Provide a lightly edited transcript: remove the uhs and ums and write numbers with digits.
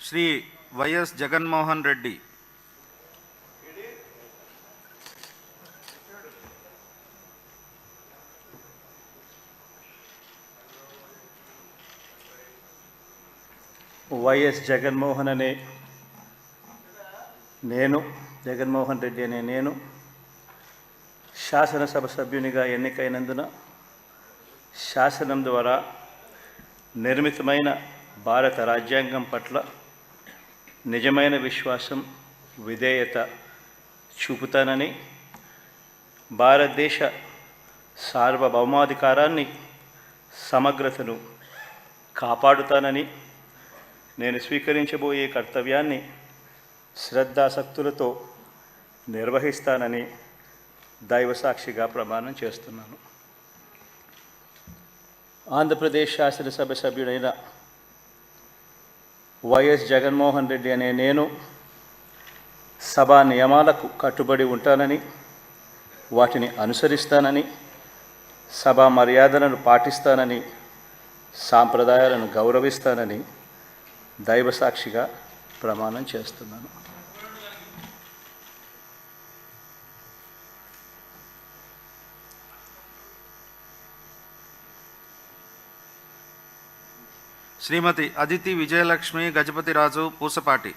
Shri YS Jaganmohan Reddy YS Jaganmohan అనే నేను జగన్మోహన్ రెడ్డి అనే నేను శాసనసభ సభ్యునిగా ఎన్నికైనందున శాసనం ద్వారా నిర్మితమైన భారత రాజ్యాంగం పట్ల నిజమైన విశ్వాసం విధేయత చూపుతానని, భారతదేశ సార్వభౌమాధికారాన్ని సమగ్రతను కాపాడుతానని, నేను స్వీకరించబోయే కర్తవ్యాన్ని శ్రద్ధాసక్తులతో నిర్వహిస్తానని దైవసాక్షిగా ప్రమాణం చేస్తున్నాను. ఆంధ్రప్రదేశ్ శాసనసభ సభ్యుడైన వైఎస్ జగన్మోహన్ రెడ్డి అనే నేను సభా నియమాలకు కట్టుబడి ఉంటానని, వాటిని అనుసరిస్తానని, సభా మర్యాదలను పాటిస్తానని, సాంప్రదాయాలను గౌరవిస్తానని దైవసాక్షిగా ప్రమాణం చేస్తున్నాను. శ్రీమతి అదితి విజయలక్ష్మి గజపతిరాజు పూసపాటి.